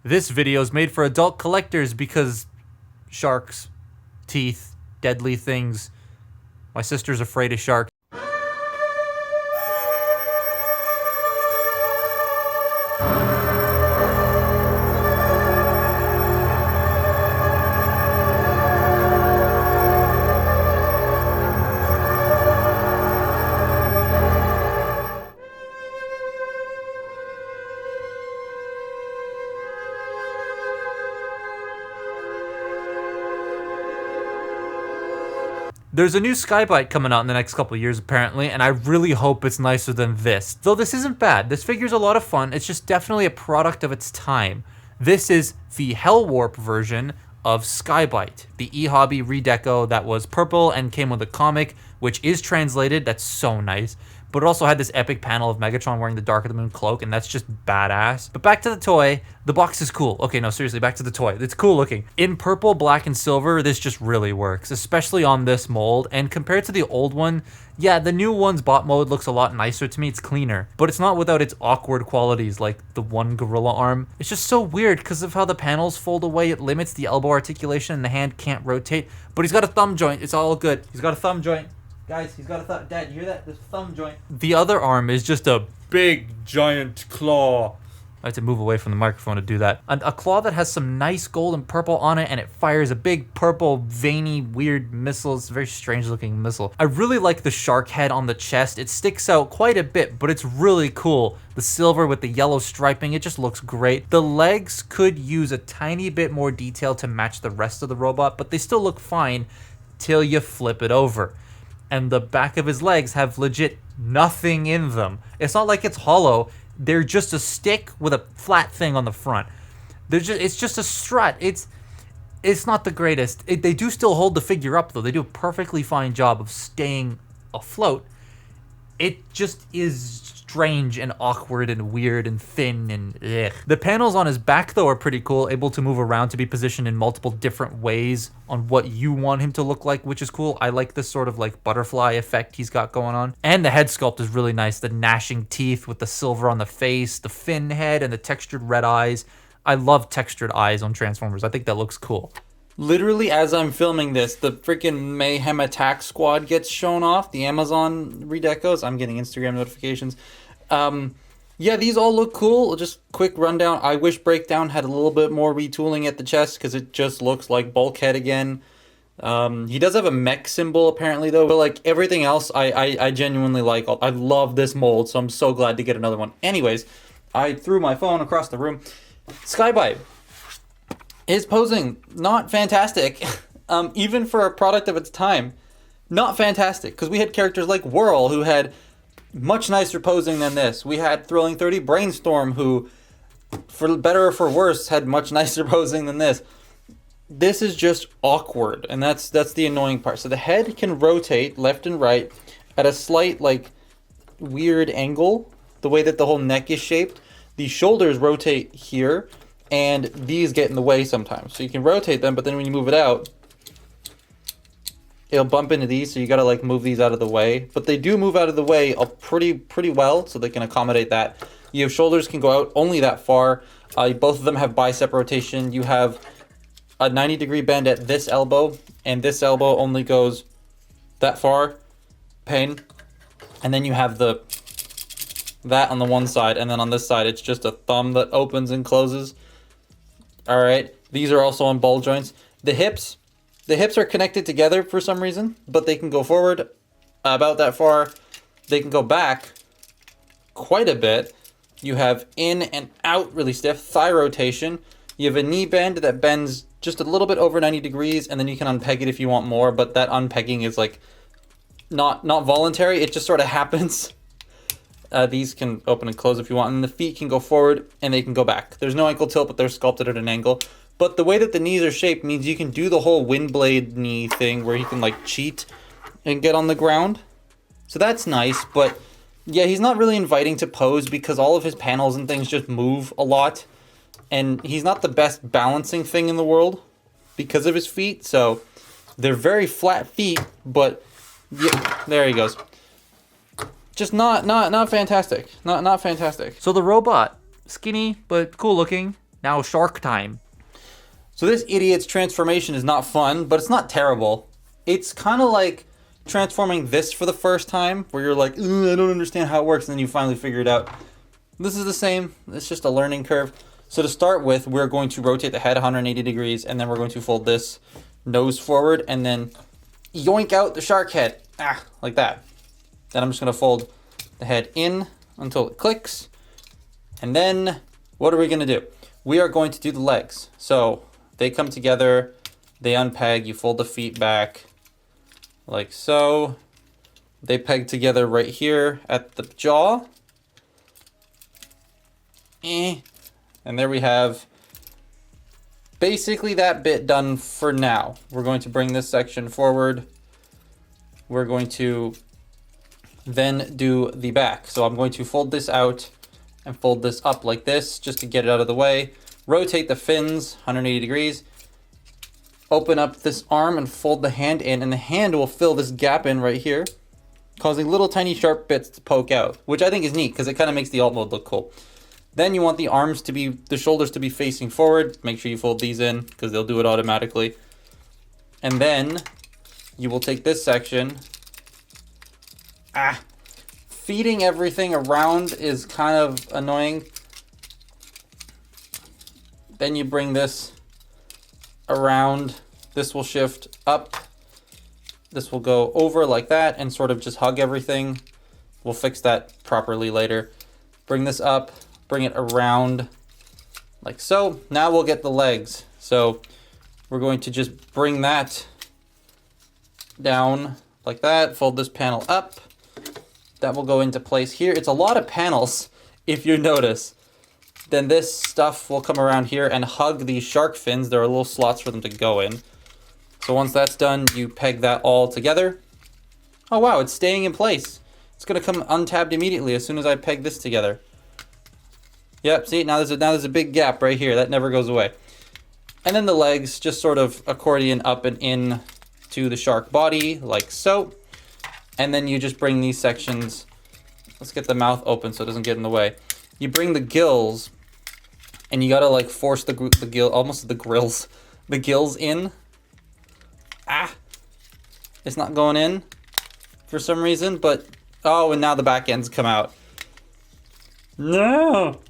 This video is made for adult collectors because sharks, teeth, deadly things. My sister's afraid of sharks. There's a new Skybyte coming out in the next couple of years, apparently, and I really hope it's nicer than this. Though this isn't bad. This figure's a lot of fun. It's just definitely a product of its time. This is the Hellwarp version of Skybyte, the eHobby redeco that was purple and came with a comic, which is translated. That's so nice. But it also had this epic panel of Megatron wearing the Dark of the Moon cloak, and that's just badass. But back to the toy, the box is cool. Okay, no, seriously, back to the toy. It's cool looking. In purple, black, and silver, this just really works, especially on this mold. And compared to the old one, yeah, the new one's bot mode looks a lot nicer to me. It's cleaner, but it's not without its awkward qualities, like the one gorilla arm. It's just so weird because of how the panels fold away. It limits the elbow articulation and the hand can't rotate, but he's got a thumb joint. It's all good. He's got a thumb joint. Guys, he's got a thumb. Dad, you hear that? This thumb joint. The other arm is just a big, giant claw. I have to move away from the microphone to do that. A claw that has some nice gold and purple on it, and it fires a big, purple, veiny, weird missile. It's a very strange-looking missile. I really like the shark head on the chest. It sticks out quite a bit, but it's really cool. The silver with the yellow striping, it just looks great. The legs could use a tiny bit more detail to match the rest of the robot, but they still look fine till you flip it over. And the back of his legs have legit nothing in them. It's not like it's hollow. They're just a stick with a flat thing on the front. It's just a strut. It's not the greatest. They do still hold the figure up, though. They do a perfectly fine job of staying afloat. It just is strange and awkward and weird and thin and ugh. The panels on his back, though, are pretty cool, able to move around to be positioned in multiple different ways on what you want him to look like, which is cool. I like this sort of like butterfly effect he's got going on. And the head sculpt is really nice. The gnashing teeth with the silver on the face, the fin head, and the textured red eyes. I love textured eyes on Transformers. I think that looks cool. Literally, as I'm filming this, the freaking Mayhem Attack Squad gets shown off. The Amazon redecos. I'm getting Instagram notifications. Yeah, these all look cool. Just quick rundown. I wish Breakdown had a little bit more retooling at the chest because it just looks like Bulkhead again. He does have a mech symbol apparently though, but like everything else, I genuinely like. I love this mold, so I'm so glad to get another one. Anyways, I threw my phone across the room. Skybyte. His posing, not fantastic. Even for a product of its time, not fantastic. Because we had characters like Whirl who had much nicer posing than this. We had Thrilling 30 Brainstorm who, for better or for worse, had much nicer posing than this. This is just awkward, and that's the annoying part. So the head can rotate left and right at a slight, like, weird angle, the way that the whole neck is shaped. The shoulders rotate here, and these get in the way sometimes. So you can rotate them, but then when you move it out, it'll bump into these, so you gotta like move these out of the way. But they do move out of the way pretty well, so they can accommodate that. You have shoulders can go out only that far. Both of them have bicep rotation. You have a 90-degree bend at this elbow, and this elbow only goes that far. Pain. And then you have that on the one side, and then on this side, it's just a thumb that opens and closes. All right, these are also on ball joints. The hips are connected together for some reason, but they can go forward about that far. They can go back quite a bit. You have in and out really stiff, thigh rotation. You have a knee bend that bends just a little bit over 90 degrees, and then you can unpeg it if you want more, but that unpegging is like not voluntary. It just sort of happens. These can open and close if you want, and the feet can go forward and they can go back. There's no ankle tilt, but they're sculpted at an angle. But the way that the knees are shaped means you can do the whole Windblade knee thing where he can like cheat and get on the ground. So that's nice, but yeah, he's not really inviting to pose because all of his panels and things just move a lot. And he's not the best balancing thing in the world because of his feet. So they're very flat feet, but yeah, there he goes. Just not fantastic. Not fantastic. So the robot, skinny but cool looking, Now shark time. So this idiot's transformation is not fun, but it's not terrible. It's kind of like transforming this for the first time, where you're like, I don't understand how it works, and then you finally figure it out. This is the same. It's just a learning curve. So to start with, we're going to rotate the head 180 degrees, and then we're going to fold this nose forward, and then yoink out the shark head. Like that. Then I'm just going to fold the head in until it clicks. And then what are we going to do? We are going to do the legs. So they come together, they unpeg, you fold the feet back like so. They peg together right here at the jaw. And there we have basically that bit done for now. We're going to bring this section forward. We're going to then do the back. So I'm going to fold this out and fold this up like this just to get it out of the way. Rotate the fins 180 degrees. Open up this arm and fold the hand in, and the hand will fill this gap in right here, causing little tiny sharp bits to poke out, which I think is neat because it kind of makes the alt mode look cool. Then you want the arms to be, the shoulders to be facing forward. Make sure you fold these in because they'll do it automatically. And then you will take this section. Feeding everything around is kind of annoying. Then you bring this around. This will shift up. This will go over like that and sort of just hug everything. We'll fix that properly later. Bring this up, bring it around like so. Now we'll get the legs. So we're going to just bring that down like that. Fold this panel up. That will go into place here. It's a lot of panels, if you notice. Then this stuff will come around here and hug these shark fins. There are little slots for them to go in. So once that's done, you peg that all together. Oh wow, it's staying in place. It's gonna come untabbed immediately as soon as I peg this together. Yep, see, now there's a big gap right here. That never goes away. And then the legs just sort of accordion up and in to the shark body, like so. And then you just bring these sections, let's get the mouth open so it doesn't get in the way. You bring the gills, and you gotta like force the gill, almost the grills, the gills in. It's not going in for some reason, but, oh, and now the back ends come out. No!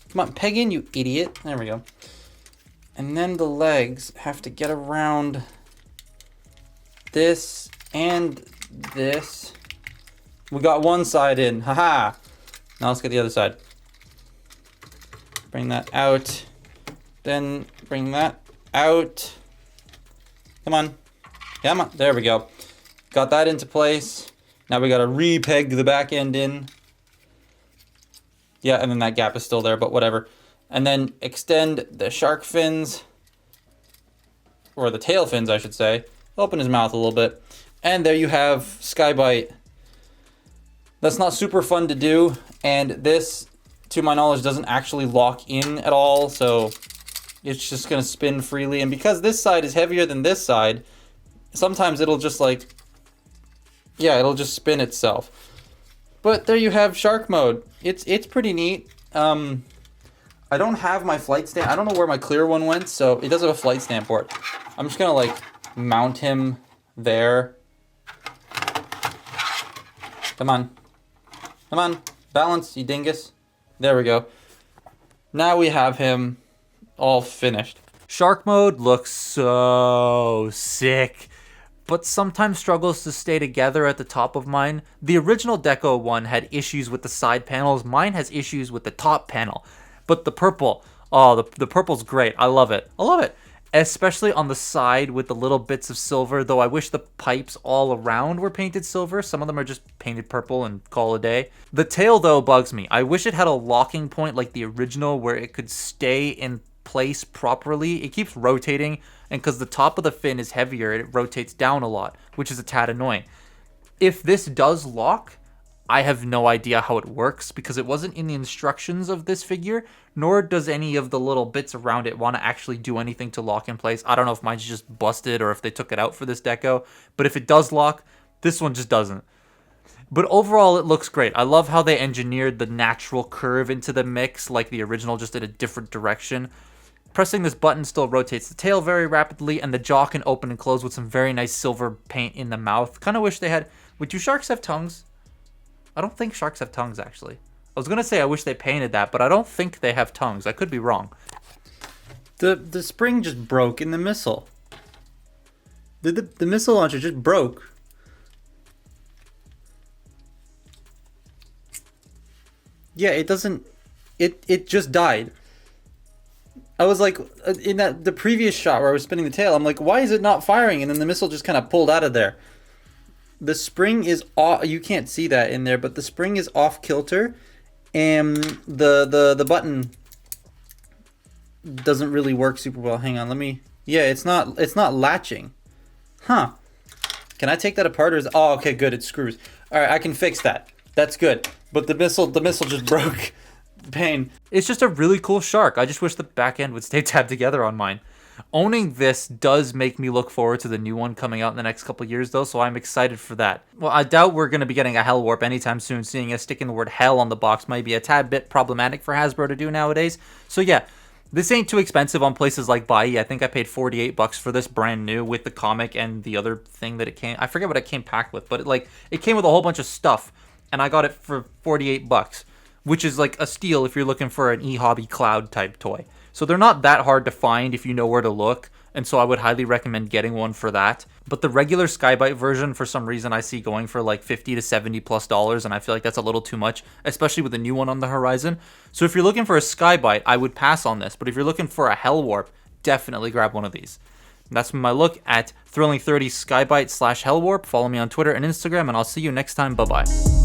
Come on, peg in, you idiot. There we go. And then the legs have to get around this and this. We got one side in, haha. Now let's get the other side. Bring that out. Then bring that out. Come on. Come on. There we go. Got that into place. Now we gotta re-peg the back end in. Yeah, and then that gap is still there, but whatever. And then extend the shark fins. Or the tail fins, I should say. Open his mouth a little bit. And there you have Skybyte. That's not super fun to do. And this, to my knowledge, doesn't actually lock in at all. So it's just going to spin freely. And because this side is heavier than this side, sometimes it'll just like, yeah, it'll just spin itself. But there you have shark mode. It's pretty neat. I don't have my flight stand. I don't know where my clear one went, so it does have a flight stand port. I'm just gonna like mount him there. Come on. Come on. Balance, you dingus. There we go. Now we have him all finished. Shark mode looks so sick, but sometimes struggles to stay together at the top of mine. The original Deco one had issues with the side panels. Mine has issues with the top panel. But the purple, oh, the purple's great. I love it. I love it. Especially on the side with the little bits of silver, though I wish the pipes all around were painted silver. Some of them are just painted purple and call it a day. The tail, though, bugs me. I wish it had a locking point like the original where it could stay in place properly. It keeps rotating, and because the top of the fin is heavier, it rotates down a lot, which is a tad annoying. If this does lock, I have no idea how it works because it wasn't in the instructions of this figure, nor does any of the little bits around it want to actually do anything to lock in place. I don't know if mine's just busted or if they took it out for this deco, but if it does lock, this one just doesn't. But overall, it looks great. I love how they engineered the natural curve into the mix, like the original, just in a different direction. Pressing this button still rotates the tail very rapidly, and the jaw can open and close with some very nice silver paint in the mouth. Kind of wish they had... Wait, do sharks have tongues? I don't think sharks have tongues, actually. I was going to say I wish they painted that, but I don't think they have tongues. I could be wrong. The spring just broke in the missile. The missile launcher just broke. Yeah, it doesn't... It just died. I was like, in the previous shot where I was spinning the tail, I'm like, why is it not firing? And then the missile just kind of pulled out of there. The spring is off. You can't see that in there, but the spring is off kilter, and the button doesn't really work super well. Hang on, let me... Yeah, it's not latching. Huh. Can I take that apart, or is... Oh, okay, good, it screws. All right, I can fix that. That's good. But the missile just broke. Pain. It's just a really cool shark. I just wish the back end would stay tabbed together on mine. Owning this does make me look forward to the new one coming out in the next couple of years, though, so I'm excited for that. Well, I doubt we're going to be getting a Hellwarp anytime soon, seeing as sticking the word hell on the box might be a tad bit problematic for Hasbro to do nowadays. So yeah, this ain't too expensive on places like Buy. I think I paid $48 for this brand new with the comic and the other thing that it came... I forget what it came packed with, but it came with a whole bunch of stuff, and I got it for $48. Which is like a steal if you're looking for an eHobby Cloud type toy. So they're not that hard to find if you know where to look, and so I would highly recommend getting one for that. But the regular Skybyte version, for some reason, I see going for like $50 to $70+, and I feel like that's a little too much, especially with the new one on the horizon. So if you're looking for a Skybyte, I would pass on this, but if you're looking for a Hellwarp, definitely grab one of these. And that's my look at Thrilling30 Skybyte /Hellwarp. Follow me on Twitter and Instagram, and I'll see you next time. Bye-bye.